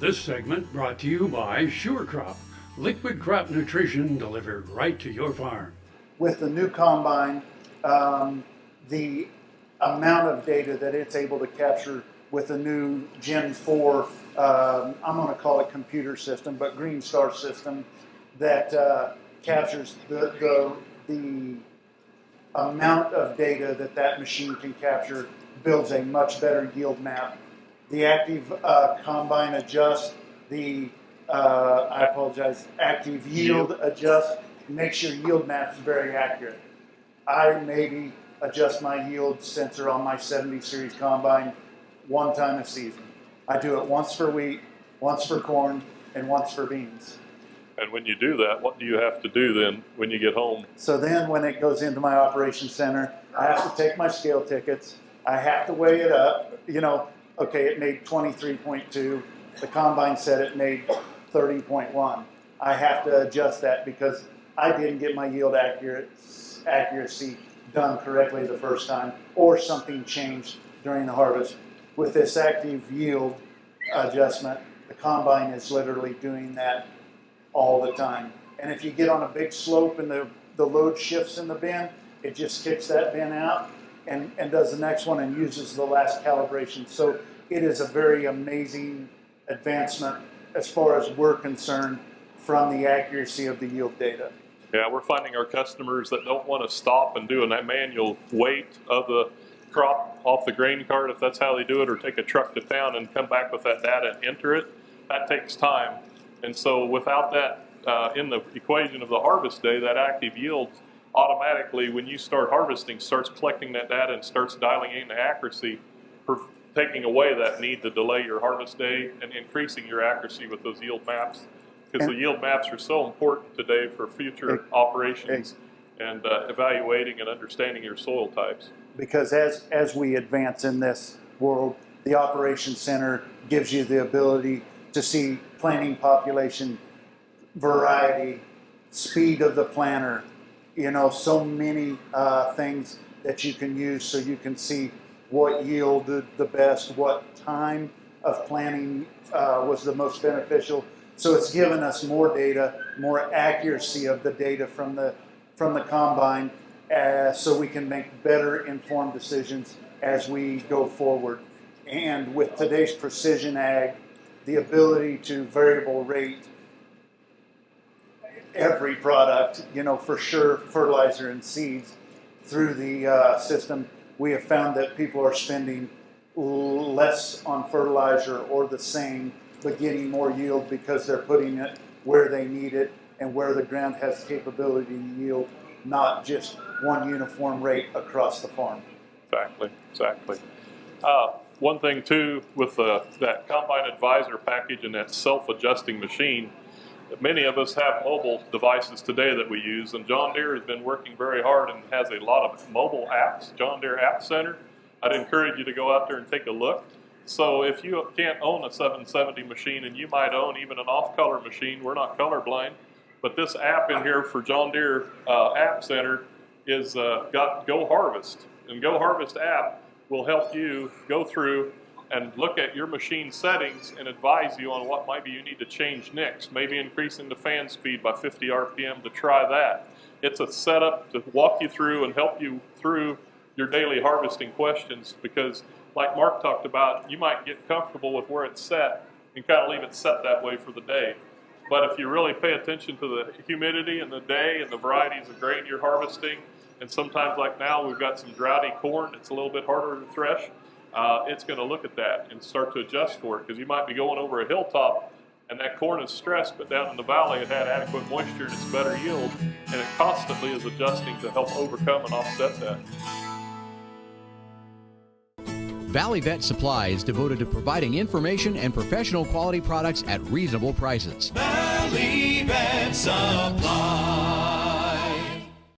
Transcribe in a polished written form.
This segment brought to you by Sure Crop, liquid crop nutrition delivered right to your farm. With the new combine, the amount of data that it's able to capture with the new Gen 4, I'm going to call it computer system, but Green Star system, that captures the amount of data that machine can capture, builds a much better yield map. The active combine adjust, active yield adjust, makes your yield maps very accurate. I maybe adjust my yield sensor on my 70 series combine one time a season. I do it once for wheat, once for corn, and once for beans. And when you do that, what do you have to do then when you get home? So then when it goes into my operations center, I have to take my scale tickets. I have to weigh it up. Okay, it made 23.2. The combine said it made 30.1. I have to adjust that because I didn't get my yield accuracy done correctly the first time, or something changed during the harvest. With this active yield adjustment, the combine is literally doing that all the time. And if you get on a big slope and the load shifts in the bin, it just kicks that bin out and does the next one and uses the last calibration. So it is a very amazing advancement as far as we're concerned from the accuracy of the yield data. Yeah, we're finding our customers that don't want to stop and do a manual weight of the crop off the grain cart, if that's how they do it, or take a truck to town and come back with that data and enter it. That takes time. And so without that in the equation of the harvest day, that active yield automatically, when you start harvesting, starts collecting that data and starts dialing in the accuracy, taking away that need to delay your harvest day and increasing your accuracy with those yield maps. Because the yield maps are so important today for future operations and evaluating and understanding your soil types. Because as we advance in this world, the Operations Center gives you the ability to see planting population, variety, speed of the planter, so many things that you can use so you can see what yielded the best, what time of planting was the most beneficial. So it's given us more data, more accuracy of the data from the combine, so we can make better informed decisions as we go forward. And with today's precision ag, the ability to variable rate every product, for sure, fertilizer and seeds through the system, we have found that people are spending less on fertilizer or the same, but getting more yield because they're putting it where they need it and where the ground has capability to yield, not just one uniform rate across the farm. Exactly. One thing too with that Combine Advisor package and that self-adjusting machine, many of us have mobile devices today that we use, and John Deere has been working very hard and has a lot of mobile apps, John Deere App Center. I'd encourage you to go out there and take a look. So if you can't own a 770 machine, and you might own even an off-color machine, we're not colorblind, but this app in here for John Deere App Center is got Go Harvest. And Go Harvest app will help you go through and look at your machine settings and advise you on what maybe you need to change next, maybe increasing the fan speed by 50 RPM to try that. It's a setup to walk you through and help you through your daily harvesting questions, because like Mark talked about, you might get comfortable with where it's set and kind of leave it set that way for the day. But if you really pay attention to the humidity and the day and the varieties of grain you're harvesting, and sometimes like now we've got some droughty corn, it's a little bit harder to thresh, it's going to look at that and start to adjust for it, because you might be going over a hilltop and that corn is stressed, but down in the valley it had adequate moisture and it's better yield, and it constantly is adjusting to help overcome and offset that. Valley Vet Supply is devoted to providing information and professional quality products at reasonable prices. Valley Vet Supply.